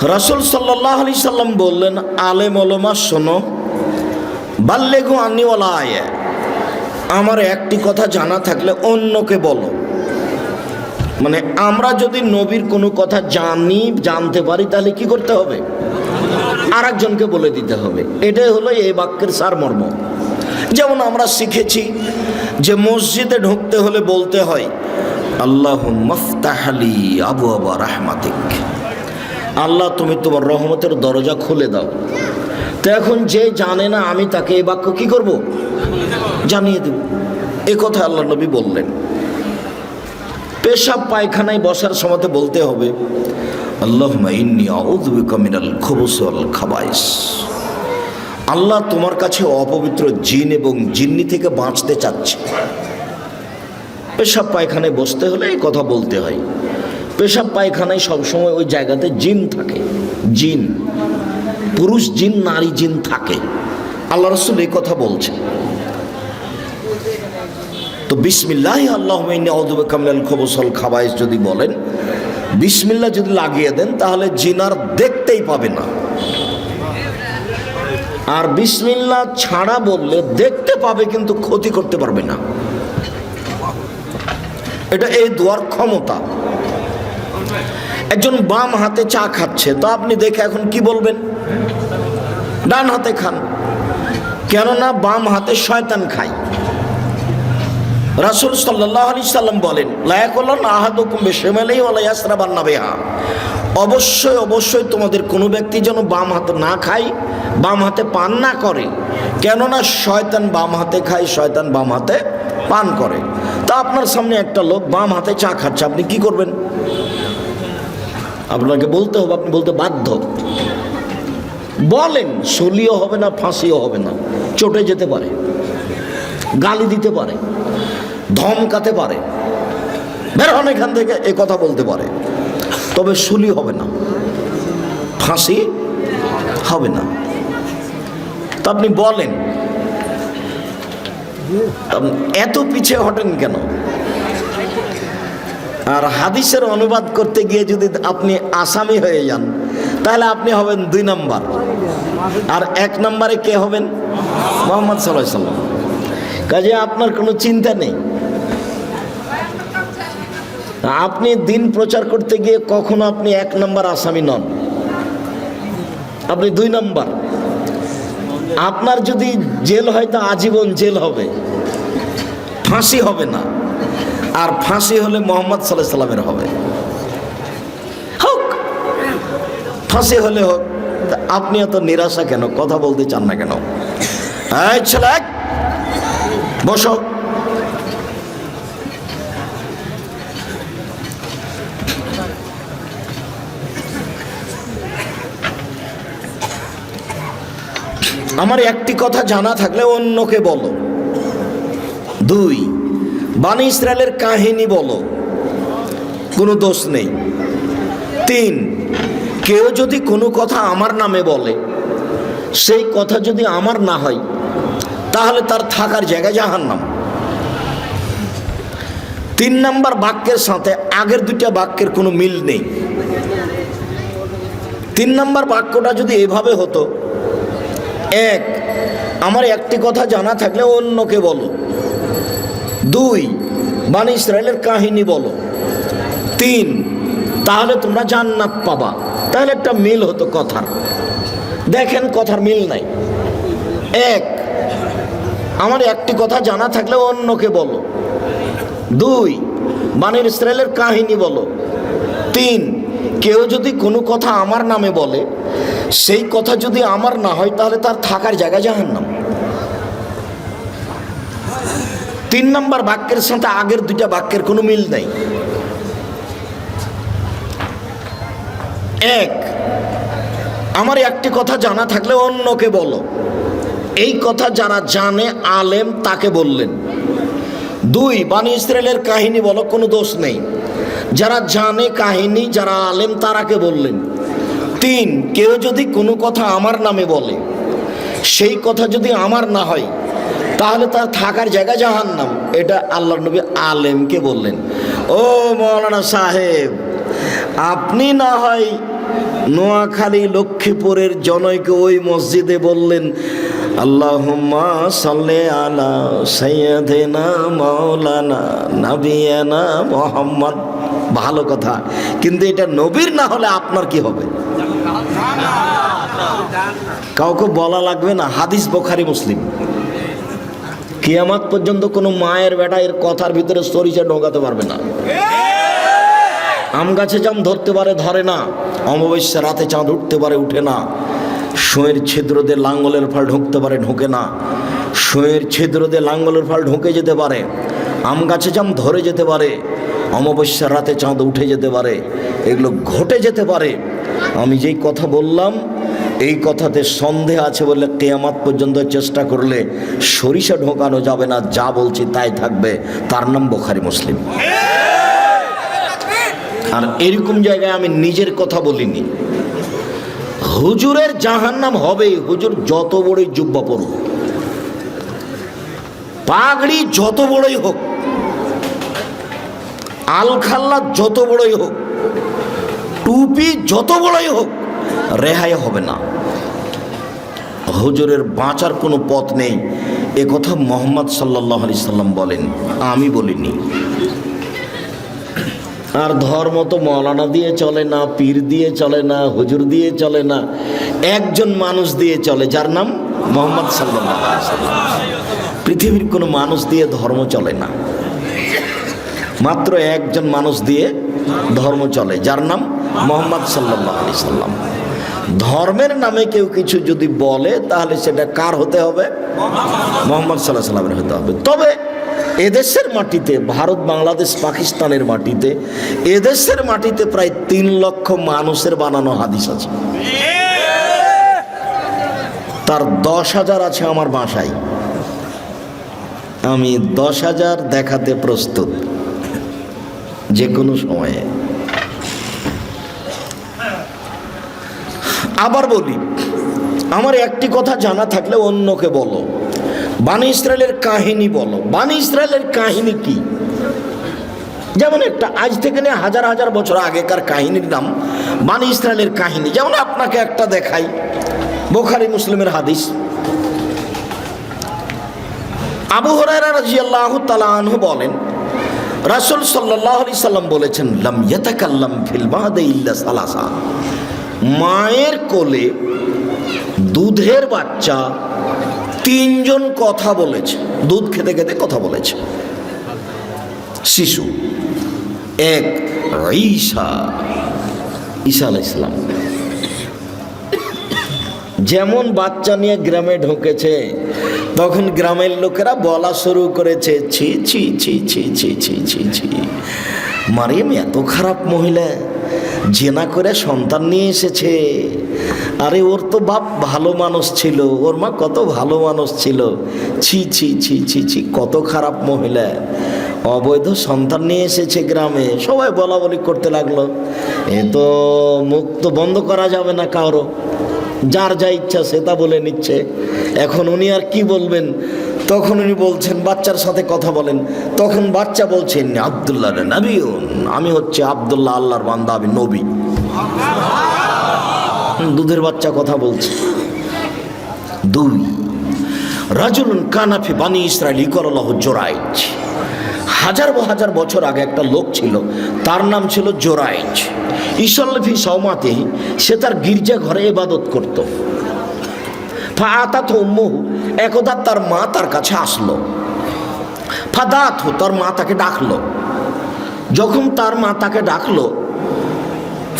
রাসূল সাল্লাল্লাহু আলাইহি সাল্লাম বললেন, আলেম ওলামা শোনো, বাল্লিগু আন্নী ওয়ালা আয়া, আমার একটি কথা জানা থাকলে অন্যকে বলো। মানে আমরা যদি নবীর কোনো কথা জানতে পারি তাহলে কি করতে হবে? আরেকজনকে বলে দিতে হবে। এটাই হলো এই বাক্যের সারমর্ম। যেমন আমরা শিখেছি যে মসজিদে ঢুকতে হলে বলতে হয়, আল্লাহুম্মা ফতাহলি আবওয়াবা রাহমাতিক, আল্লাহ তুমি তোমার রহমতের দরজা খুলে দাও। তো এখন যে জানে না, আমি তাকে এই বাক্য কি করব? জানিয়ে দেব। এ কথা আল্লাহ নবী বললেন। পেশাব পায়খানায় বসার সময় বলতে হবে, আল্লাহুম্মা ইন্নী আউযু বিকা মিনাল খুবুসি ওয়াল খাবাইস, আল্লাহ তোমার কাছে অপবিত্র জিন এবং জিন্নি থেকে বাঁচতে চাচ্ছে। পেশাব পায়খানায় বসতে হলে এই কথা বলতে হয়। পেশাব পায়খানায় সবসময় ওই জায়গাতে জিন থাকে, জিন, পুরুষ জিন নারী জিন থাকে। আল্লাহ রাসূল এই কথা বলছেন। তো বিসমিল্লাহ আল্লাহুম্মা ইন্নী আউযু বিকা মিনাল খুবুসি ওয়াল খাবাইস যদি বলেন, বিসমিল্লাহ যদি লাগিয়ে দেন, তাহলে জিন আর দেখতেই পাবে না। আর বিসমিল্লাহ ছাড়া বললে দেখতে পাবে কিন্তু ক্ষতি করতে পারবে না। এটা এই দোয়ার ক্ষমতা। একজন বাম হাতে চা খাচ্ছে, তো আপনি দেখে এখন কি বলবেন? ডান হাতে খান, কেননা বাম হাতে শয়তান খায়। রাসূল সাল্লাল্লাহু আলাইহি সাল্লাম বলেন, লা ইয়াকুলান্না আহাদুকুম বিশিমালিহি ওয়া লা ইয়াশরাবান্না বিহা, অবশ্যই অবশ্যই তোমাদের কোনো ব্যক্তি যেন বাম হাতে না খায়, বাম হাতে পান না করে, কেননা শয়তান বাম হাতে খায়, শয়তান বাম হাতে পান করে। তা আপনার সামনে একটা লোক বাম হাতে চা খাচ্ছে, আপনি কি করবেন? আপনাকে বলতে হবে, আপনি বলতে বাধ্য। বলেন, সলিও হবে না, ফাঁসিও হবে না, চটে যেতে পারে, গালি দিতে পারে, ধমকাতে পারে, বের হন এখান থেকে, এ কথা বলতে পারে, তবে সুলি হবে না, ফাঁসি হবে না। তো আপনি বলেন, এত পিছিয়ে হটেন কেন? আর হাদিসের অনুবাদ করতে গিয়ে যদি আপনি আসামি হয়ে যান, তাহলে আপনি হবেন 2 নাম্বার, আর 1 নম্বরে কে হবেন? মুহাম্মদ সাল্লাল্লাহু আলাইহি সাল্লাম। কাজে আপনার কোনো চিন্তা নেই। আপনি দিন প্রচার করতে গিয়ে কখনো আপনি 1 নম্বর আসামি নন, আপনি 2 নম্বর। আপনার যদি জেল হয় তা আজীবন জেল হবে, ফাঁসি হবে না। আর ফাঁসি হলে মুহাম্মদ সাল্লাল্লাহু আলাইহি সাল্লামের হবে। হোক, ফাঁসি হলে হোক। আপনি এত নিরাশা কেন? কথা বলতে চান না কেন? এই ছেলে, বসো। আমার একটি কথা জানা থাকলে অন্যকে বলো। 2, বনি ইসরায়েলের কাহিনী বলো, কোনো দোষ নেই। 3, কেউ যদি কোনো কথা আমার নামে বলে, সেই কথা যদি আমার না হয়, তাহলে তার থাকার জায়গা জাহান্নাম। 3 নম্বর বাক্যের সাথে আগের 2টা বাক্যের কোনো মিল নেই। 3 নম্বর বাক্যটা যদি এভাবে হতো, 1, আমার একটি কথা জানা থাকলে অন্যকে বলো। 2, বনি ইসরায়েলের কাহিনী বলো। 3, তাহলে তোমরা জান্নাত পাবা। তাহলে একটা মিল হতো কথার। দেখেন, কথার মিল নাই। 1, আমার একটি কথা জানা থাকলে অন্যকে বলো। 2, বনি ইসরায়েলের কাহিনী বলো। 3, কেউ যদি কোনো কথা আমার নামে বলে, সেই কথা যদি আমার না হয়, তাহলে তার থাকার জায়গা জাহান্নাম। 3 নম্বর বাক্যের সাথে আগের 2টা বাক্যের কোনো মিল নেই। 1, আমার একটি কথা জানা থাকলে অন্যকে বলো। এই কথা যারা জানে আলেম তাকে বললেন। 2, বনি ইসরায়েলের কাহিনী বলো, কোনো দোষ নেই, যারা জানে কাহিনী, যারা আলেম তারাকে বললেন। 3, কেউ যদি কোনো কথা আমার নামে বলে, সেই কথা যদি আমার না হয়, তাহলে তার থাকার জায়গা জাহান্নাম। এটা আল্লাহর নবী আলেমকে বললেন। ও মাওলানা সাহেব, আপনি না হয় নোয়াখালী লক্ষ্মীপুরের জনৈক ওই মসজিদে বললেন, আল্লাহুম্মা সাল্লি আলা সাইয়্যিদিনা মাওলানা নাবিয়ানা মুহাম্মদ। ভালো কথা, কিন্তু এটা নবীর না হলে আপনার কি হবে? কাউকে বলা লাগবে না, হাদিস বুখারী মুসলিম। কিয়ামত পর্যন্ত কোনো মায়ের বেটা এর কথার ভিতরে সরিষা ঢোকাতে পারবে না। আম গাছে জাম ধরতে পারে, ধরে না। অমাবস্যা রাতে চাঁদ উঠতে পারে, উঠে না। শোয়ের ছিদ্র দিয়ে লাঙ্গলের ফাল ঢুকতে পারে, ঢোকে না। শোয়ের ছিদ্র দিয়ে লাঙ্গলের ফাল ঢুকে যেতে পারে। আম গাছে জাম ধরে যেতে পারে, অমাবস্যার রাতে চাঁদ উঠে যেতে পারে, এগুলো ঘটে যেতে পারে। আমি যেই কথা বললাম এই কথাতে সন্দেহ আছে বলে কিয়ামত পর্যন্ত চেষ্টা করলে সরিষা ঢোকানো যাবে না। যা বলছি তাই থাকবে, তার নাম বুখারী মুসলিম। আর এরকম জায়গায় আমি নিজের কথা বলিনি। হুজুরের জাহান্নাম হবে, হুজুর যত বড়ই জুব্বা পড়ুক, পাগড়ি যত বড়ই হোক, আলখাল্লা যত বড়ই হোক, টুপি যত বড়ই হোক, রেহাই হবে না। হুজুরের বাঁচার কোনো পথ নেই। এ কথা মুহাম্মদ সাল্লাল্লাহু আলাইহি সাল্লাম বলেন, আমি বলিনি। আর ধর্ম তো মৌলানা দিয়ে চলে না, পীর দিয়ে চলে না, হুজুর দিয়ে চলে না, একজন মানুষ দিয়ে চলে, যার নাম মুহাম্মদ সাল্লাল্লাহু আলাইহি সাল্লাম। পৃথিবীর কোনো মানুষ দিয়ে ধর্ম চলে না, মাত্র একজন মানুষ দিয়ে ধর্ম চলে, যার নাম মুহাম্মদ সাল্লাল্লাহু আলাইহি সাল্লাম। ধর্মের নামে কেউ কিছু যদি বলে তাহলে সেটা কার হতে হবে? মুহাম্মদ সাল্লাল্লাহু আলাইহি সাল্লামের হতে হবে। তবে এদেশের মাটিতে, ভারত, বাংলাদেশ, পাকিস্তানের মাটিতে, এদেশের মাটিতে প্রায় 3 লক্ষ মানুষের বানানো হাদিস আছে। তার 10,000 আছে আমার বাসায়। আমি 10,000 দেখাতে প্রস্তুত যে কোনো সময়ে। আবার বলি, আমার একটি কথা জানা থাকলে অন্যকে বলো। বানি ইসরায়েলের কাহিনী বলো। বানি ইসরায়েলের কাহিনী কি? যেমন একটা আজ থেকে নিয়ে হাজার হাজার বছর আগেকার কাহিনীর নাম বানি ইসরায়েলের কাহিনী। যেমন আপনাকে একটা দেখাই, বুখারী মুসলিমের হাদিস। আবু হুরায়রা রাদিয়াল্লাহু তাআলা আনহু বলেন, রাসূল সাল্লাল্লাহু আলাইহি সাল্লাম বলেছেন, লাম ইয়াতাকাল্লাম ফিল মাহদি ইল্লা সালাসা। মায়ের কোলে দুধের বাচ্চা 3 জন কথা বলেছে, দুধ খেতে খেতে কথা বলেছে। শিশু এক, ঈসা আলাইহিস সালাম। যেমন বাচ্চা নিয়ে গ্রামে ঢুকেছে, তখন গ্রামের লোকেরা বলা শুরু করেছে, ছি ছি ছি ছি ছি ছি ছি ছি, মারিয়াম এত খারাপ মহিলা, জেনা করে সন্তান নিয়ে এসেছে। আরে ওর তো বাপ ভালো মানুষ ছিল, ওর মা কত ভালো মানুষ ছিল, ছি ছি ছি ছি ছি, কত খারাপ মহিলা, অবৈধ সন্তান নিয়ে এসেছে গ্রামে। সবাই বলা বলি করতে লাগলো। এ তো মুখ তো বন্ধ করা যাবে না কারো, যার যা ইচ্ছা সে তা বলে নিচ্ছে। এখন উনি আর কি বলবেন? তখন উনি বলছেন, বাচ্চার সাথে কথা বলেন। তখন বাচ্চা বলছেন, আব্দুল্লাহ নবী, আমি হচ্ছে আব্দুল্লাহ, আল্লাহর বান্দা, আমি নবী। দুধের বাচ্চা কথা বলছে। 2, রাজুলুন কানা ফি বানি ইসরাইল ইউকাল লাহু জুরাইজ। হাজার বছর আগে একটা লোক ছিল, তার নাম ছিল জুরাইজ। ইসাল্লি ফি সাওমাতিহি, সে তার গির্জা ঘরে ইবাদত করত। ফাআতাতহু উম্মুহু, একদা তার মা তার কাছে আসলো। ফাদাতহু, তার মা তাকে ডাকলো। যখন তার মা তাকে ডাকলো,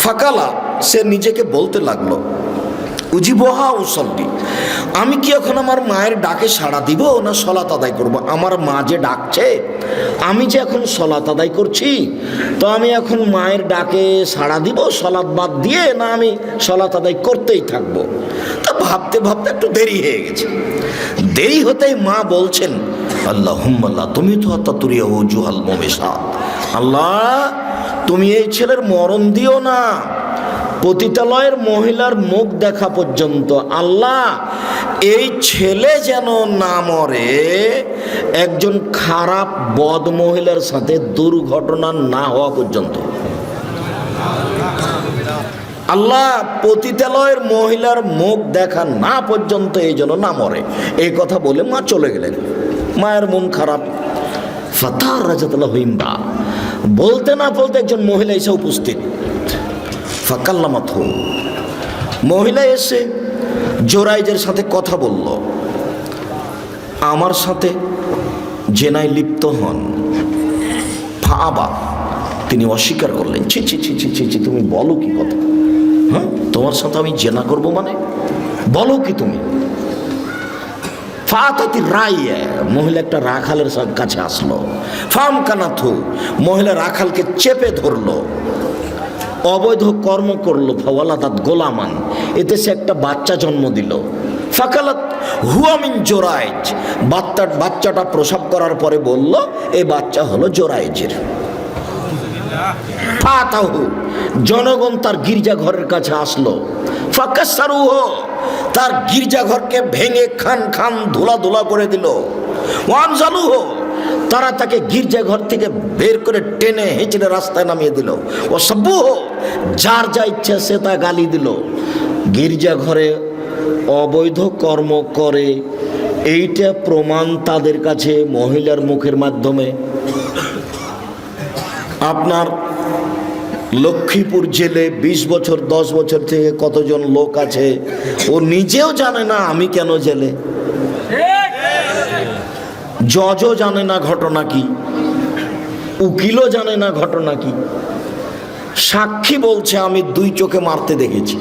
ফাকালা, সে নিজেকে বলতে লাগলো, উজিবহা উসল্লি, আমি কি এখন আমার মায়ের ডাকে সাড়া দিব না সলাত আদায় করব? আমার মা যে ডাকছে, আমি যে এখন সলাত আদায় করছি, তো আমি এখন মায়ের ডাকে সাড়া দিব সলাত বাদ দিয়ে, না আমি সলাত আদায় করতেই থাকবো? তা ভাবতে ভাবতে একটু দেরি হয়ে গেছে। দেরি হতেই মা বলছেন, আল্লাহুম্মা, তুমি তো তাতুরিয়া ওজুহাল মুমিসাত, আল্লাহ তুমি এই ছেলের মরণ দিও না, পতিতালয়ের মহিলার মুখ দেখা পর্যন্ত। আল্লাহ, এই ছেলে যেন না মরে একজন খারাপ বদ মহিলার সাথে দুর্ঘটনা না হওয়া পর্যন্ত। আল্লাহ পতিতালয়ের মহিলার মুখ দেখা না পর্যন্ত এই জন্য না মরে, এই কথা বলে মা চলে গেলেন। মায়ের মন খারাপ। ফাতার রাজাতুল্লাহ হিমরা বলতে না বলতে একজন মহিলা এসে উপস্থিত। ফাকাল্লামাত, মহিলা এসে জোরাইজের সাথে কথা বলল, আমার সাথে জেনায় লিপ্ত হন। ফাআবা, তিনি অস্বীকার করলেন। ছি ছি ছি ছি ছি ছি, তুমি বলো কি কথা? হ্যাঁ, তোমার সাথে আমি জেনা করব মানে? বলো কি তুমি? ফাতাতি রাইয়া, মহিলা একটা রাখালের কাছে আসলো। ফাম কানাথু, মহিলা রাখালকে চেপে ধরলো, অবৈধ কর্ম করলো। ফাওয়ালাদাত গোলামান, এতে সে একটা বাচ্চা জন্ম দিল। ফাকালাত হুয়া মিন জোরাইজ, বাচ্চাটা প্রসব করার পরে বলল এই বাচ্চা হলো জোরাইজের। ফাতাহু, জনগণ তার গির্জা ঘরের কাছে আসলো। ফাকাসসারুহু, তার গির্জাঘরকে ভেঙে খান খান ধুলা ধুলা করে দিল। ওয়ানজালুহু, তারা তাকে গির্জাঘর থেকে বের করে টেনে হেঁচড়ে রাস্তায় নামিয়ে দিল। ও সাব্বুহু, যার যা ইচ্ছা সে তা গালি দিল। গির্জাঘরে অবৈধ কর্ম করে এইটা প্রমাণ তাদের কাছে মহিলার মুখের মাধ্যমে। আপনার লক্ষ্মীপুর জেলে 20 বছর 10 বছর থেকে কতজন লোক আছে, ও নিজেও জানে না আমি কেন জেলে। জজও জানে না ঘটনা কি, উকিলও জানে না ঘটনা কি। সাক্ষী বলছে আমি 2 চোখে মারতে দেখেছি,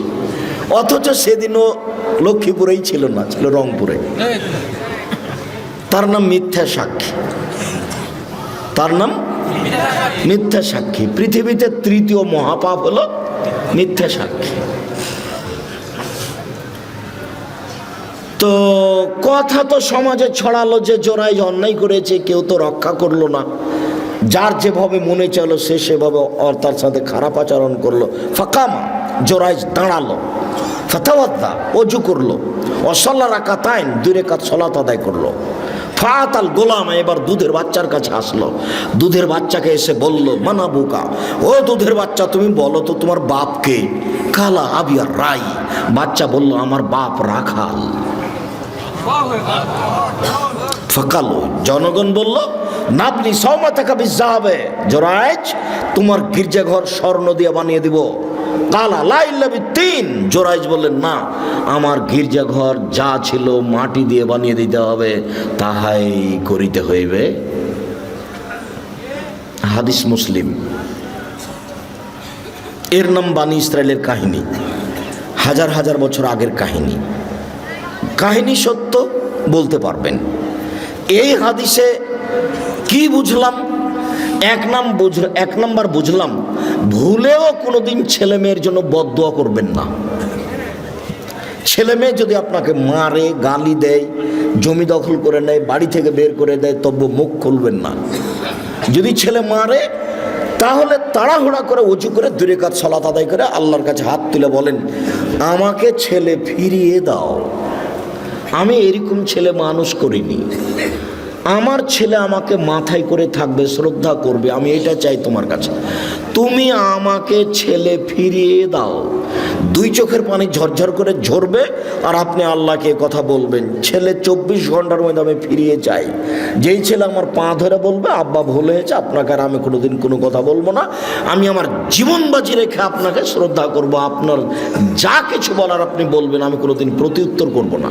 অথচ সেদিনও লক্ষ্মীপুরেই ছিল না, ছিল রংপুরে। তার নাম মিথ্যা সাক্ষী, তার নাম মিথ্যা সাক্ষী। পৃথিবীতে 3য় মহাপাপ হলো মিথ্যা সাক্ষী। তো কথা তো সমাজে ছড়ালো যে জোরাইজ অন্যায় করেছে, কেউ তো রক্ষা করলো না। যার যেভাবে মনে চলো সে সেভাবে তার সাথে খারাপ আচরণ করলো। ফাকামা, জোরাইজ দাঁড়ালো। ফাতাওয়াদ্দা, অজু করলো। অসল্লা রাকাতাইন, 2 রাকাত সালাত আদায় করলো। ফাতাল গোলাম, এবার দুধের বাচ্চার কাছে আসলো। দুধের বাচ্চাকে এসে বলল, মানাবুকা, ও দুধের বাচ্চা তুমি বলো তো তোমার বাপকে? কালা আবিয়া রাই, বাচ্চা বলল আমার বাপ রাখাল। ফাকালো, জনগণ বলল, নাবনি সওমাতাকা বিযাহাবে, জোরাইজ তোমার গির্জাঘর স্বর্ণ দিয়ে বানিয়ে দিব। কালা লা ইল্লা বিত্তিন, জোরাইজ বললেন না, আমার গির্জাঘর যা ছিল মাটি দিয়ে বানিয়ে দিতে হবে, তাহাই করিতে হইবে। হাদিস মুসলিম। এর নাম বানি ইসরায়েলের কাহিনী, হাজার হাজার বছর আগের কাহিনী। কাহিনী সত্য, বলতে পারবেন। এই হাদিসে কি বুঝলাম? এক নাম্বার বুঝলাম, ভুলেও কোনোদিন ছেলে মেয়ের জন্য বদদুয়া করবেন না। ছেলে মেয়ে যদি আপনাকে মারে, গালি দেয়, জমি দখল করে নেয়, বাড়ি থেকে বের করে দেয়, তবু মুখ খুলবেন না। যদি ছেলে মারে তাহলে তাড়াহুড়া করে উঁচু করে 2 রাকাত সালাত আদায় করে আল্লাহর কাছে হাত তুলে বলেন, আমাকে ছেলে ফিরিয়ে দাও। আমি এরকম ছেলে মানুষ করিনি, আমার ছেলে আমাকে মাথায় করে থাকবে, শ্রদ্ধা করবে, আমি এটা চাই তোমার কাছে। তুমি আমাকে ছেলে ফিরিয়ে দাও। 2 চোখের পানি ঝরঝর করে ঝরবে, আর আপনি আল্লাহকে কথা বলবেন, ছেলে 24 ঘন্টার মধ্যে আমি ফিরিয়ে চাই। যেই ছেলে আমার পা ধরে বলবে, আব্বা ভুল হয়েছে, আপনাকে আর আমি কোনোদিন কোনো কথা বলবো না, আমি আমার জীবন বাজি রেখে আপনাকে শ্রদ্ধা করব, আপনার যা কিছু বলার আপনি বলবেন, আমি কোনোদিন প্রত্যুত্তর করব না।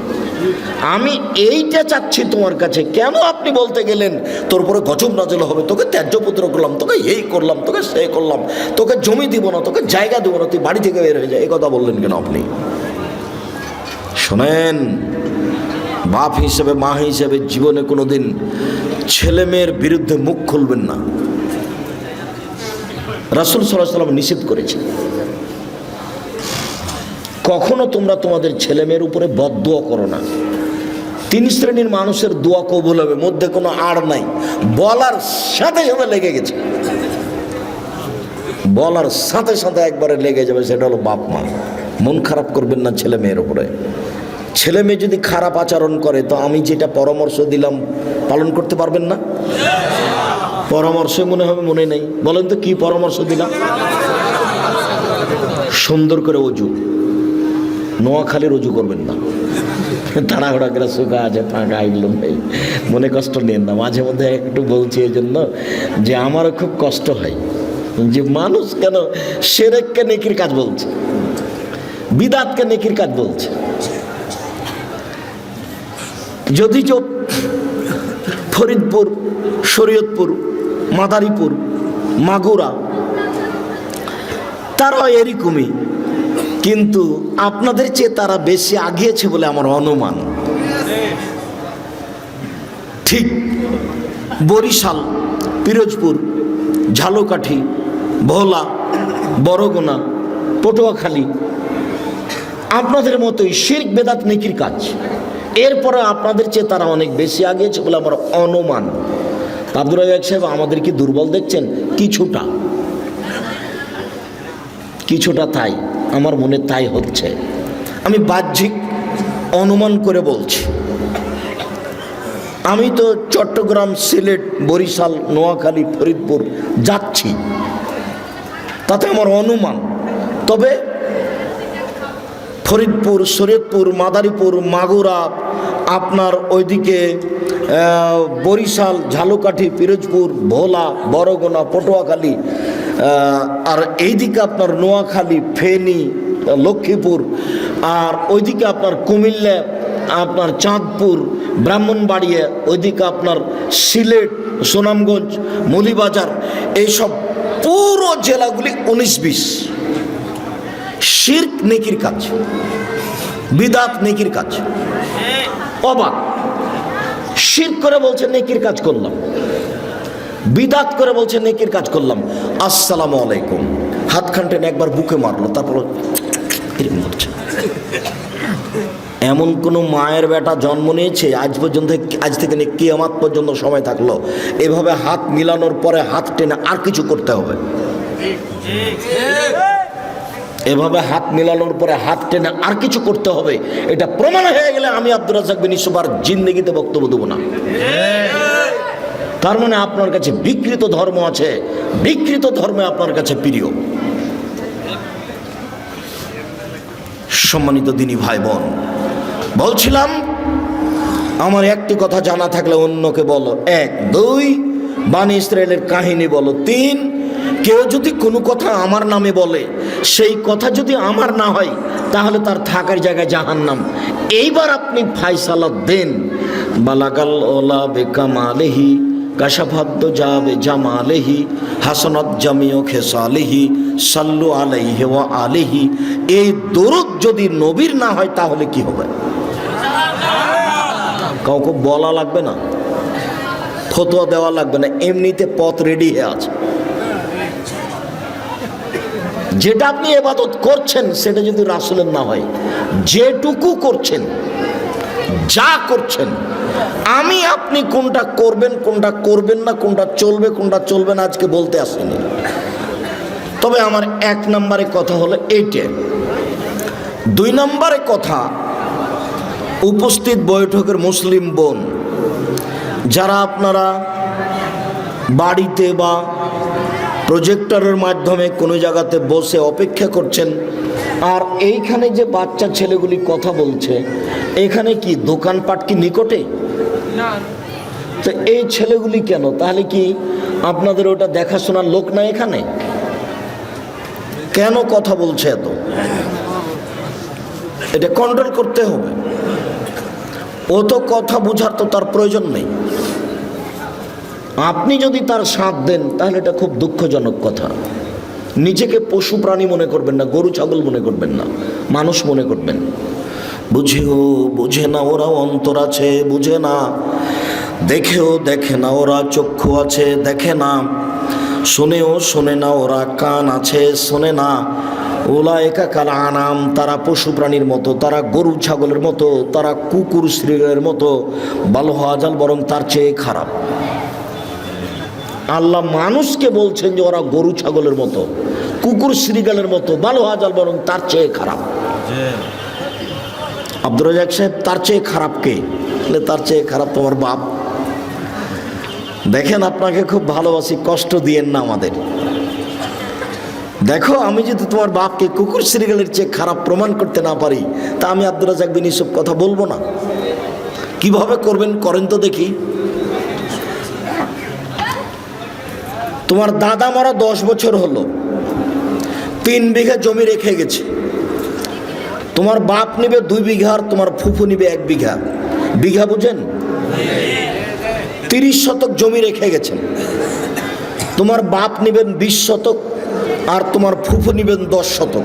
আমি এইটা চাচ্ছি তোমার কাছে। কেন আপনি বলতে গেলেন তোর উপরে গজব নাযিল হবে, তোকে ত্যায্যপুত্র করলাম, তোকে এই করলাম, তোকে সে করলাম, তোকে জমি দিব না, তোকে জায়গা দেবো না, তুই বাড়ি থেকে বের হয়ে যায়, এই কথা বললেন কেন আপনি? শোনেন, বাপ হিসেবে, মা হিসেবে জীবনে কোনোদিন ছেলে মেয়ের বিরুদ্ধে মুখ খুলবেন না। রাসূল সাল্লাল্লাহু আলাইহি ওয়াসাল্লাম নিষেধ করেছে, কখনো তোমরা তোমাদের ছেলে মেয়ের উপরে বদদুয়া করো না। 3 শ্রেণীর মানুষের দোয়া কবুল হবে, মধ্যে কোনো আড় নাই। বলার সাথে সাথে লেগে গেছে, বলার সাথে সাথে একবারে লেগে যাবে, সেটা হলো বাপ মা। মন খারাপ করবেন না ছেলে মেয়ের উপরে। ছেলে মেয়ে যদি খারাপ আচরণ করে, তো আমি যেটা পরামর্শ দিলাম পালন করতে পারবেন না? পরামর্শ মনে হবে মনে নেই, বলেন তো কি পরামর্শ দিলাম? সুন্দর করে অজু, নোয়াখালীর অজু করবেন না, তাড়াহুড়া করে শুকা আছে ফাঁকা আইল নেই, মনে কষ্ট নেন না। মাঝে মধ্যে একটু বলছি এই জন্য যে আমারও খুব কষ্ট হয় যে মানুষ কেন শিরককে নেকির কাজ বলছে, বিদআতকে নেকির কাজ বলছে। যদি ফরিদপুর, শরীয়তপুর, মাদারীপুর, মাগুরা তারাও এরকমই, কিন্তু আপনাদের চেয়ে তারা বেশি আগিয়েছে বলে আমার অনুমান। ঠিক বরিশাল, পিরোজপুর, ঝালকাঠি, ভোলা, বরগুনা, পটুয়াখালী আপনাদের মতোই শিরক বেদাত নেকির কাজ, এরপরে আপনাদের চেয়ে তারা অনেক বেশি আগিয়েছে বলে আমার অনুমান। আব্দুর রাজ্জাক সাহেব আমাদের কি দুর্বল দেখছেন? কিছুটা তাই আমার মনে তাই হচ্ছে, আমি বাহ্যিক অনুমান করে বলছি। আমি তো চট্টগ্রাম, সিলেট, বরিশাল, নোয়াখালী, ফরিদপুর যাচ্ছি, তাতে আমার অনুমান। তবে ফরিদপুর, শরীয়তপুর, মাদারীপুর, মাগুরা, আপনার ওইদিকে বরিশাল, ঝালকাঠি, পিরোজপুর, ভোলা, বরগুনা, পটুয়াখালী, আর এইদিকে আপনার নোয়াখালী, ফেনী, লক্ষ্মীপুর, আর ওইদিকে আপনার কুমিল্লা, আপনার চাঁদপুর, ব্রাহ্মণবাড়িয়া, ওইদিকে আপনার সিলেট, সুনামগঞ্জ, মৌলভীবাজার, এইসব পুরো জেলাগুলি 19-20 শিরক নেকির কাজ, বিদআত নেকির কাজ। অবাক, শিরক করে বলছে নেকির কাজ করলাম, বিদআত করে বলছে নেকির কাজ করলাম। আসসালামু আলাইকুম, হাত খানটেন একবার বুকে মারলো, তারপর এরকম করছে। এমন কোন মায়ের বেটা জন্ম নিয়েছে আজ পর্যন্ত, আজ থেকে কিয়ামত পর্যন্ত সময় থাকলো এভাবে হাত মিলানোর পরে হাত টেনে আর কিছু করতে হবে? এভাবে হাত মিলানোর পরে হাত টেনে আর কিছু করতে হবে, এটা প্রমাণ হয়ে গেলে আমি আব্দুর রাজ্জাক বিন ইউসুফ আর জিন্দেগিতে বক্তব্য দেবো না। তার মানে আপনার কাছে বিকৃত ধর্ম আছে, বিকৃত ধর্মে আপনার কাছে প্রিয়। সম্মানিত দিনী ভাই বোন, বলছিলাম আমার একটি কথা জানা থাকলে অন্যকে বলো, 1, 2 বানি ইসরায়েলের কাহিনী বলো, 3 কেউ যদি কোনো কথা আমার নামে বলে, সেই কথা যদি আমার না হয় তাহলে তার থাকার জায়গায় জাহান্নাম। এইবার আপনি ফায়সালা দেন। বালাগাল ওলা বেকামালেহি কাশাফাদ্দ যাবে জামালেহি হাসনাত জামিও খেসালেহি সাল্লু আলাইহি ওয়া আলিহি। এই দরুদ যদি নবীর না হয় তাহলে কি হবে? কাউকে বলা লাগবে না, ফতোয়া দেওয়া লাগবে না, এমনিতে পথ রেডি হয়ে আছে। যেটা আপনি ইবাদত করছেন সেটা যদি রাসূলের না হয়, যেটুকু করছেন, যা করছেন, আমি আপনি কোনটা করবেন কোনটা করবেন না, কোনটা চলবে কোনটা চলবে না আজকে বলতে আসেনি। তবে আমার 1 নম্বরে কথা হলো এইটা। 2 নম্বরে কথা, উপস্থিত বৈঠকের মুসলিম বোন যারা আপনারা বাড়িতে বা প্রজেক্টরের মাধ্যমে কোনো জায়গাতে বসে অপেক্ষা করছেন, আর এইখানে যে বাচ্চা ছেলেগুলি কথা বলছে, এখানে কি দোকানপাট কি নিকটে? তো এই ছেলেগুলি কেন? তাহলে কি আপনাদের ওটা দেখাশোনার লোক না এখানে? কেন কথা বলছে এত? এটা কন্ট্রোল করতে হবে। ও তো কথা বোঝার তো তার প্রয়োজন নেই। আপনি যদি তার সাথ দেন তাহলে এটা খুব দুঃখজনক কথা। নিজেকে পশু প্রাণী মনে করবেন না, গরু ছাগল মনে করবেন না, মানুষ মনে করবেন। বুঝেও বুঝে না ওরা অন্তর আছে, বুঝে না। দেখেও দেখে না ওরা চক্ষু আছে, দেখে না। শুনেও শোনে না ওরা কান আছে, শোনে না। উলাইকা কাল আনাম, তারা পশু প্রাণীর মতো, তারা গরু ছাগলের মতো, তারা কুকুর শ্রীলের মতো। বাল হাজাল, বরং তার চেয়ে খারাপ। আল্লাহ মানুষকে বলছেন যে ওরা গরু ছাগলের মতো, কুকুর শ্রীগালের মতো, বাল হাজাল, বরং তার চেয়ে খারাপ। আব্দুর রাজ্জাক সাহেব, তার চেয়ে খারাপ কে? তার চেয়ে খারাপ তোমার বাপ। দেখেন, আপনাকে খুব ভালোবাসি, কষ্ট দিয়েন না আমাদের। দেখো, আমি যদি তোমার বাপকে কুকুর সিরিয়ালের চেয়ে খারাপ প্রমাণ করতে না পারি, তা আমি আব্দুর রাজ্জাক বিন ইউসুফ কথা বলবো না। কিভাবে করবেন, করেন তো দেখি। তোমার দাদা মারা 10 বছর হলো, 3 বিঘা জমি রেখে গেছে। তোমার বাপ নিবে 2 বিঘা আর তোমার ফুফু নিবে 1 বিঘা। বিঘা বুঝেন? 30 শতক জমি রেখে গেছেন। তোমার বাপ নিবেন 20 শতক আর তোমার ফুফু নিবেন 10 শতক।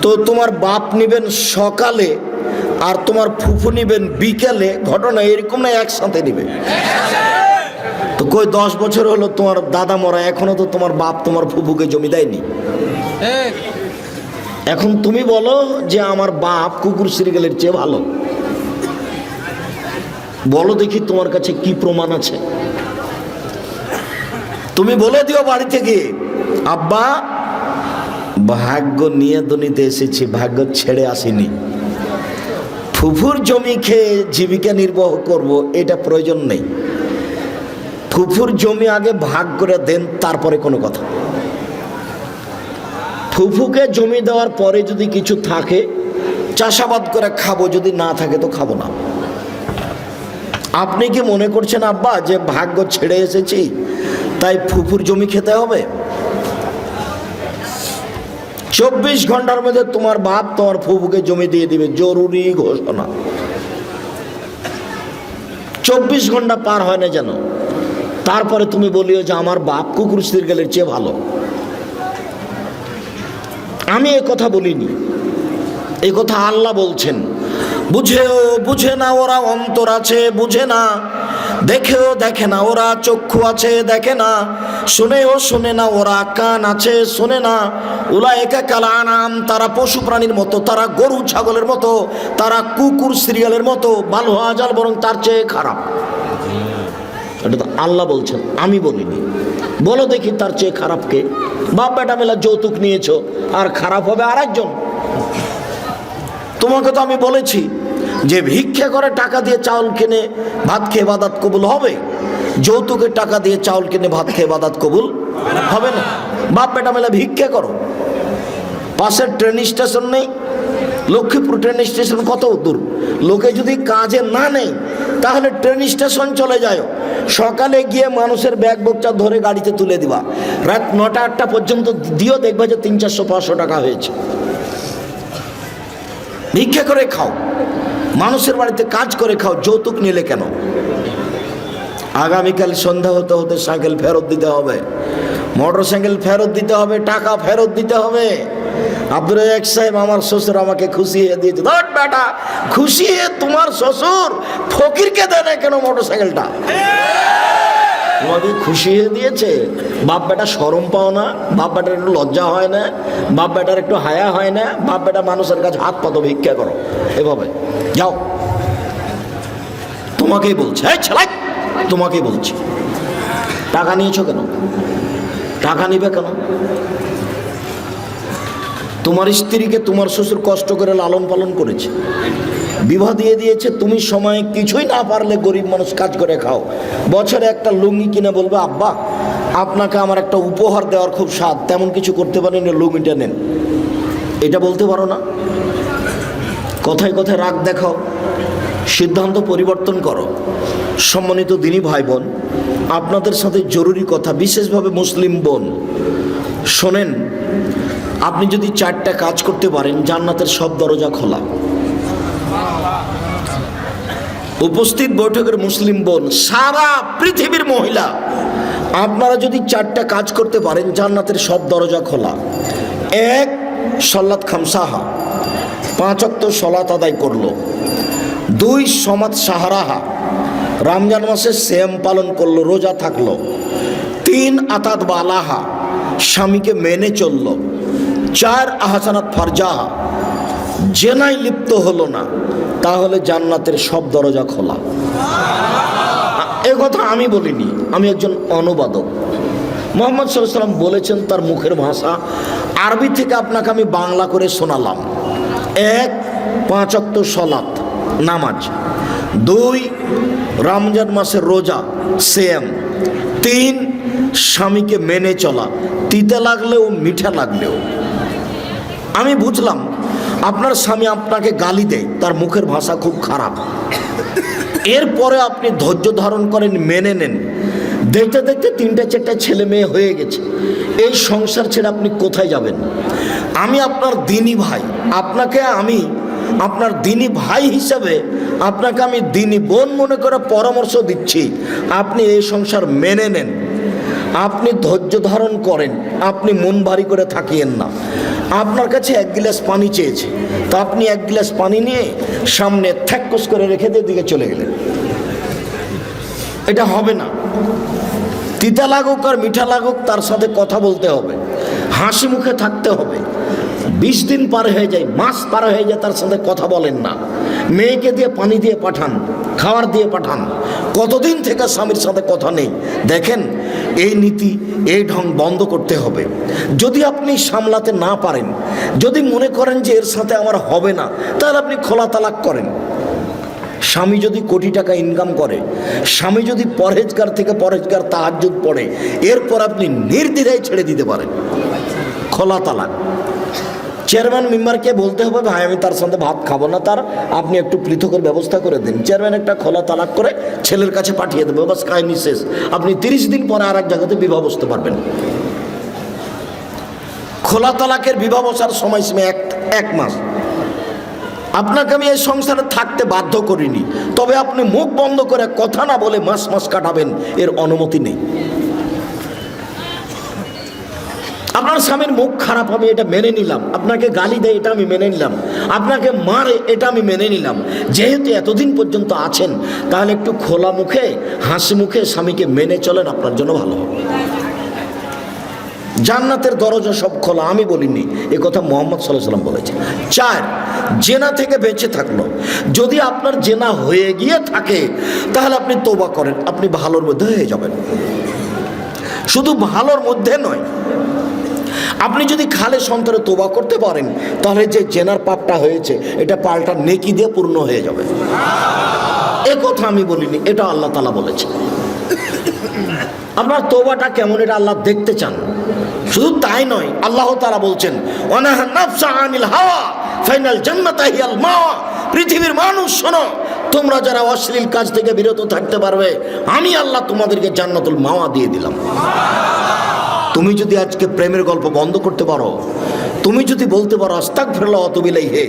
তো তোমার বাপ নিবেন সকালে আর তোমার ফুফু নিবেন বিকেলে, ঘটনা এরকম না একসাথে নিবে? তো কই 10 বছর হলো তোমার দাদা মরা, এখনো তো তোমার বাপ তোমার ফুফুকে জমি দেয়নি। এখন তুমি বলো যে আমার বাপ কুকুর সিরিয়ালের চেয়ে ভালো। বলো দেখি তোমার কাছে কি প্রমাণ আছে। তুমি বলে দিও বাড়ি থেকে, আব্বা ভাগ্য নিয়ে দুনিতে এসেছি, ভাগ্য ছেড়ে আসিনি। ফুফুর জমি খেয়ে জীবিকা নির্বাহ করব, এটা প্রয়োজন নেই। ফুফুর জমি আগে ভাগ করে দেন, তারপরে কোনো কথা। ফুফুকে জমি দেওয়ার পরে যদি কিছু থাকে চাষাবাদ করে খাবো, যদি না থাকে তো খাবো না। আপনি কি মনে করছেন আব্বা যে ভাগ্য ছেড়ে এসেছি তাই ফুফুর জমি খেতে হবে? 24 ঘন্টার মধ্যে তোমার বাপ তোমার ফুফুকে জমি দিয়ে দিবে, জরুরি ঘোষণা। 24 ঘন্টা পার হয় না যেন, তারপরে তুমি বলিও যে আমার বাপ কুকুর সিরিয়ালের চেয়ে ভালো। আমি এ কথা বলিনি, এই কথা আল্লাহ বলছেন। বুঝেও বুঝে না ওরা অন্তর আছে, বুঝে না। দেখেও দেখে না ওরা চক্ষু আছে, দেখে না। শুনেও শুনে না ওরা কান আছে, শোনে না। উলাইকা কাল আনাম, তারা পশু প্রাণীর মতো, তারা গরু ছাগলের মতো, তারা কুকুর সিরিয়ালের মতো, ভালো আজাল বরং তার চেয়ে খারাপ। এটা তো আল্লাহ বলছেন, আমি বলিনি। বলো দেখি তার চেয়ে খারাপ কে? বাপ বেটা মেলা যৌতুক নিয়েছো, আর খারাপ হবে আরেকজন। তোমাকে তো আমি বলেছি যে ভিক্ষা করে টাকা দিয়ে চাউল কিনে ভাত খেয়ে ইবাদত কবুল হবে, যৌতুকের টাকা দিয়ে চাউল কিনে ভাত খেয়ে ইবাদত কবুল হবে না। বাপ বেটা মেলা ভিক্ষা করো। পাশের ট্রেন স্টেশন নেই, লক্ষ্মীপুর ট্রেন স্টেশন কত দূর? লোকে যদি কাজে না নেই তাহলে ট্রেন স্টেশন চলে যায়, সকালে গিয়ে মানুষের ব্যাগ বোকচা ধরে গাড়িতে তুলে দিবা, রাত 9টা 8টা পর্যন্ত দিও, দেখবা যে 300 400 500 টাকা হয়েছে। ভিক্ষা করে খাও, মানুষের বাড়িতে কাজ করে খাও, যৌতুক নিলে কেন? আগামীকাল সন্ধ্যা হতে হতে সাইকেল ফেরত দিতে হবে, মোটর সাইকেল ফেরত দিতে হবে, টাকা ফেরত দিতে হবে। আব্দুর রাজ্জাক সাহেব, আমার শ্বশুর আমাকে খুশিয়ে দিয়েছে। ধর বেটা, খুশিয়ে তোমার শ্বশুর ফকিরকে দেয় না কেন মোটর সাইকেলটা? তোমাকে খুশিয়ে দিয়েছে। বাপ বেটা শরম পাও না? বাপ বেটার একটু লজ্জা হয় না? বাপ বেটার একটু হায়া হয় না? বাপ বেটা মানুষের কাছে হাত পাতো, ভিক্ষা করো, এভাবে যাও। তোমাকেই বলছে, এই ছেলে তোমাকেই বলছি, টাকা নিয়েছো কেন? টাকা নিবে কেন? তোমার স্ত্রীকে তোমার শ্বশুর কষ্ট করে লালন পালন করেছে, বিবাহ দিয়ে দিয়েছে। তুমি সময়ে কিছুই না পারলে গরিব মানুষ কাজ করে খাও, বছরে একটা লুঙ্গি কিনে বলবে আব্বা আপনাকে আমার একটা উপহার দেওয়ার খুব স্বাদ, তেমন কিছু করতে পারেন না, লুঙ্গিটা নেন। এটা বলতে পারো না? কথায় কথায় রাগ দেখাও, সিদ্ধান্ত পরিবর্তন করো। সম্মানিত দিনী ভাই বোন, আপনাদের সাথে জরুরি কথা, বিশেষভাবে মুসলিম বোন শোনেন। আপনি যদি 4টা কাজ করতে পারেন, জান্নাতের সব দরজা খোলা। উপস্থিত বৈঠকের মুসলিম বোন, সারা পৃথিবীর মহিলা, আপনারা যদি 4টা কাজ করতে পারেন, জান্নাতের সব দরজা খোলা। 1, সলাত খামসাহা, 5 ওয়াক্ত সলাত আদায় করলো। 2, সমাত সাহারাহা, রমজান মাসে সিয়াম পালন করলো, রোজা থাকলো। 3, আতাত বালাহা, স্বামীকে মেনে চললো। 4, আহসানাত ফারজাহা, জেনায় লিপ্ত হলো না, তাহলে জান্নাতের সব দরজা খোলা। এ কথা আমি বলিনি, আমি একজন অনুবাদক। মুহাম্মদ সাল্লাল্লাহু আলাইহি ওয়াসাল্লাম বলেছেন, তার মুখের ভাষা আরবি থেকে আপনাকে আমি বাংলা করে শোনালাম। 1, 5 ওয়াক্ত সলাত নামাজ। 2, রমজান মাসের রোজা সিয়াম। 3, স্বামীকে মেনে চলা, তিতে লাগলেও মিঠা লাগলেও। আমি বুঝলাম আপনার স্বামী আপনাকে গালি দেয়, তার মুখের ভাষা খুব খারাপ, এরপরে আপনি ধৈর্য ধারণ করেন, মেনে নেন। দেখতে দেখতে 3-4টা ছেলে মেয়ে হয়ে গেছে, এই সংসার ছেড়ে আপনি কোথায় যাবেন? আমি আপনার দিনী ভাই, আপনাকে আমি আপনার দিনী ভাই হিসাবে আপনাকে আমি দিনী বোন মনে করে পরামর্শ দিচ্ছি, আপনি এই সংসার মেনে নেন, আপনি ধৈর্য ধারণ করেন, আপনি মন ভারী করে থাকিয়েন না। আপনার কাছে 1 গ্লাস পানি চেয়েছে, তা আপনি 1 গ্লাস পানি নিয়ে সামনে থ্যাক্কস করে রেখে দিয়ে দিকে চলে গেলেন, এটা হবে না। তিতা লাগুক আর মিঠা লাগুক, তার সাথে কথা বলতে হবে, হাসি মুখে থাকতে হবে। 20 দিন পার হয়ে যায়, মাস পার হয়ে যায়, তার সাথে কথা বলেন না। মেয়েকে দিয়ে পানি দিয়ে পাঠান, খাবার দিয়ে পাঠান, কতদিন থেকে স্বামীর সাথে কথা নেই। দেখেন, এই নীতি, এই ঢং বন্ধ করতে হবে। যদি আপনি সামলাতে না পারেন, যদি মনে করেন যে এর সাথে আমার হবে না, তাহলে আপনি খোলা তালাক করেন। স্বামী যদি কোটি টাকা ইনকাম করে, স্বামী যদি পরহেজগার থেকে পরহেজগার তাহাজ্জুদ পড়ে, এরপর আপনি নির্দ্বিধায় ছেড়ে দিতে পারেন, খোলা তালাক। চেয়ারম্যান মেম্বারকে বলতে হবে, ভাই আমি তার সাথে ভাত খাবো না, তার আপনি একটু পৃথকের ব্যবস্থা করে দিন। চেয়ারম্যান একটা খোলা তালাক করে ছেলের কাছে পাঠিয়ে দেবে, বাস কাহিনী শেষ। আপনি 30 দিন পরে আর এক জায়গাতে বিবাহ বসতে পারবেন। খোলা তালাকের বিবাহ বসার সময়সীমা 1 মাস। আপনাকে আমি এই সংসারে থাকতে বাধ্য করিনি, তবে আপনি মুখ বন্ধ করে কথা না বলে মাস মাস কাটাবেন, এর অনুমতি নেই। আপনার স্বামীর মুখ খারাপ হবে, এটা মেনে নিলাম। আপনাকে গালি দেয়, এটা আমি মেনে নিলাম। আপনাকে মারে, এটা আমি মেনে নিলাম। যেহেতু এতদিন পর্যন্ত আছেন, তাহলে একটু খোলা মুখে, হাসি মুখে স্বামীকে মেনে চলেন, আপনার জন্য ভালো হবে। জান্নাতের দরজা সব খোলা, আমি বলিনি, এ কথা মুহাম্মদ সাল্লাল্লাহু আলাইহি ওয়াসাল্লাম বলেছেন। 4, জেনা থেকে বেঁচে থাকলো। যদি আপনার জেনা হয়ে গিয়ে থাকে, তাহলে আপনি তওবা করেন, আপনি ভালোর মধ্যে হয়ে যাবেন। শুধু ভালোর মধ্যে নয়, আপনি যদি খালে সন্তরে তওবা করতে পারেন, তাহলে যে জেনার পাপটা হয়েছে, এটা পাল্টা নেকি দিয়ে পূর্ণ হয়ে যাবে। এ কথা আমি বলিনি, এটা আল্লাহ তাআলা বলেছে। আপনার তওবাটা কেমন, এটা আল্লাহ দেখতে চান। শুধু তাই নয়, আল্লাহ তাআলা বলছেন, ওয়ানাহা নাফসা আনিল হাওয়া ফাইনাল জান্নাতা হিয়াল মাওয়া। পৃথিবীর মানুষ শোনো, তোমরা যারা অশ্লীল কাজ থেকে বিরত থাকতে পারবে, আমি আল্লাহ তোমাদেরকে জান্নাতুল মাওয়া দিয়ে দিলাম। তুমি যদি আজকে প্রেমের গল্প বন্ধ করতে পারো, তুমি যদি বলতে পারো আস্তাগফিরুল্লাহ ওয়া আতুবু ইলাইহি,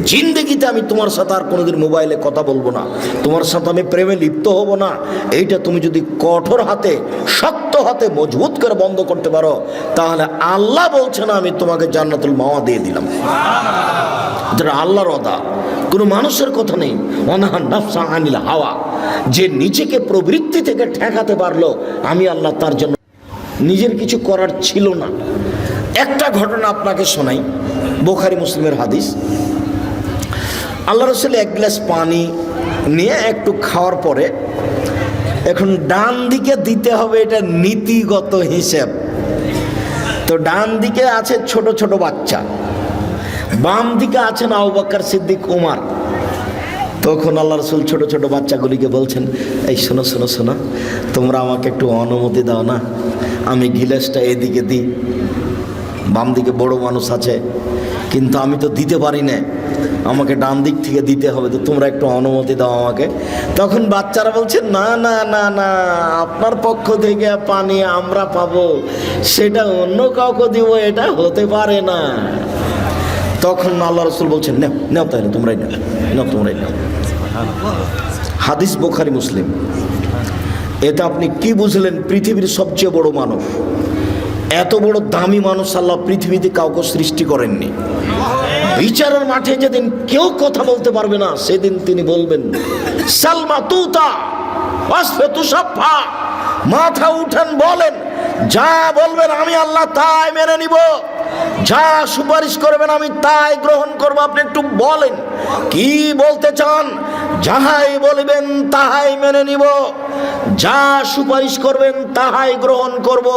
জিন্দেগিতে আমি তোমার সাথে আর কোনোদিন মোবাইলে কথা বলবো না, তোমার সাথে আমি প্রেমে লিপ্ত হব না, এইটা তুমি যদি কঠোর হাতে, শক্ত হাতে, মজবুত করে বন্ধ করতে পারো, তাহলে আল্লাহ বলছেন আমি তোমাকে জান্নাতুল মাওয়া দিয়ে দিলাম। যেটা আল্লাহর ওয়াদা, কোনো মানুষের কথা নেই। ওয়ানাহা নাফসা আনিল হাওয়া, যে নিজেকে প্রবৃত্তি থেকে ঠেকাতে পারলো, আমি আল্লাহ তার জন্য নিজের কিছু করার ছিল না। একটা ঘটনা আপনাকে শোনাই, বুখারী মুসলিমের হাদিস। আল্লাহ রাসূল 1 গ্লাস পানি নিয়ে একটু খাওয়ার পরে, এখন ডান দিকে দিতে হবে, এটা নীতিগত হিসেব। তো ডান দিকে আছে ছোট ছোট বাচ্চা, বাম দিকে আছেন আবু বকর সিদ্দিক, উমর। তখন আল্লাহ রাসূল ছোট ছোট বাচ্চাগুলিকে বলছেন, এই শোনো শোনো শোনো, তোমরা আমাকে একটু অনুমতি দাও না, আমি গিলাসটা এদিকে দিই। বাম দিকে বড় মানুষ আছে, কিন্তু আমি তো দিতে পারি না, আমাকে ডান দিক থেকে দিতে হবে, তো তোমরা একটু অনুমতি দাও আমাকে। তখন বাচ্চারা বলছে, না না না না, আপনার পক্ষ থেকে পানি আমরা পাবো, সেটা অন্য কাউকে দিব, এটা হতে পারে না। তখন আল্লাহ রাসূল বলছেন, নাও নাও, তাহলে তোমরাই নাও, নাও তোমরাই নাও। হাদিস বুখারী মুসলিম। এটা আপনি কি বুঝলেন? পৃথিবীর সবচেয়ে বড় মানুষ, এত বড় দামি মানুষ আল্লাহ পৃথিবীতে কাউকে সৃষ্টি করেননি। বিচারের মাঠে যেদিন কেউ কথা বলতে পারবে না, সেদিন তিনি বলবেন, সালমা তুতা ওয়াসফাতু সাফা, মাথা উঠান বলেন, যা বলবেন আমি আল্লাহ তাই মেনে নিব, যা সুপারিশ করবেন আমি তাই গ্রহণ করব। আপনি একটু বলেন কি বলতে চান? যাহাই বলবেন তাহাই মেনে নিব, যা সুপারিশ করবেন তাহাই গ্রহণ করব।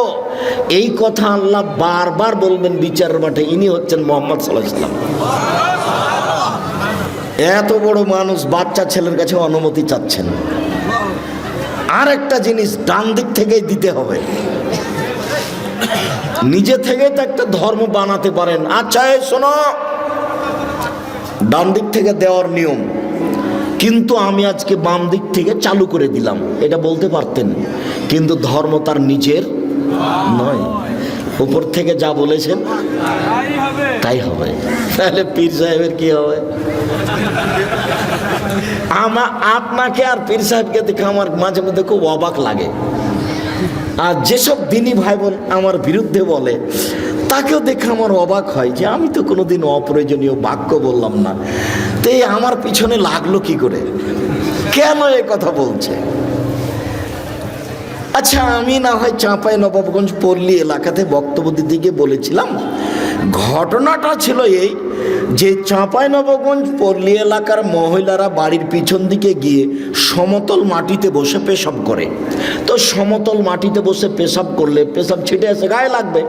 এই কথা আল্লাহ বারবার বলবেন বিচারের মাঠে। ইনি হচ্ছেন মুহাম্মদ সাল্লাল্লাহু আলাইহি ওয়াসাল্লাম। এত বড় মানুষ বাচ্চা ছেলের কাছে অনুমতি চাচ্ছেন। আর একটা জিনিস, ডান দিক থেকেই দিতে হবে। নিজে থেকে তো একটা ধর্ম বানাতে পারেন। আচ্ছা এই শোনো, ডান দিক থেকে দেওয়ার নিয়ম, কিন্তু আমি আজকে বাম দিক থেকে চালু করে দিলাম, এটা বলতে পারতেন, কিন্তু ধর্ম তার নিজের নয়, উপর থেকে যা বলেছেন তাই হবে। তাহলে পীর সাহেবের কি হবে? আপনাকে আর পীর সাহেবকে দেখে আমার মাঝে মধ্যে খুব অবাক লাগে। আর যেসব দিনী ভাই বোন আমার বিরুদ্ধে বলে, তাকেও দেখে আমার অবাক হয় যে আমি তো কোনোদিন অপ্রয়োজনীয় বাক্য বললাম না, তো এই আমার পিছনে লাগলো কি করে, কেন এ কথা বলছে? আচ্ছা, আমি না হয় চাঁপাইনবাবগঞ্জ পল্লী এলাকাতে বক্তব্য দিতে গিয়ে বলেছিলাম, ঘটনাটা ছিল এই যে চাঁপাইনবাবগঞ্জ পল্লী এলাকার মহিলারা বাড়ির পিছন দিকে গিয়ে সমতল মাটিতে বসে পেশাব করে। তো সমতল মাটিতে বসে পেশাব করলে পেশাব ছিটে এসে গায়ে লাগবে।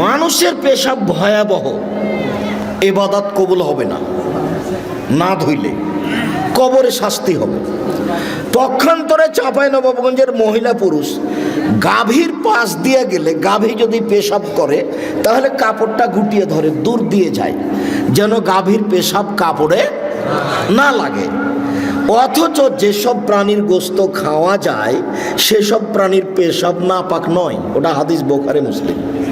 মানুষের পেশাব ভয়াবহ, ইবাদত কবুল হবে না, না ধুইলে কবরে শাস্তি হবে। পক্ষান্তরে চাঁপাইনবাবগঞ্জের মহিলা পুরুষ গাভীর পাশ দিয়ে গেলে, গাভী যদি পেশাব করে তাহলে কাপড়টা গুটিয়ে ধরে দূর দিয়ে যায়, যেন গাভীর পেশাব কাপড়ে না লাগে। অথচ যেসব প্রাণীর গোস্ত খাওয়া যায় সেসব প্রাণীর পেশাব নাপাক নয়, ওটা হাদিস বোখারি মুসলিম।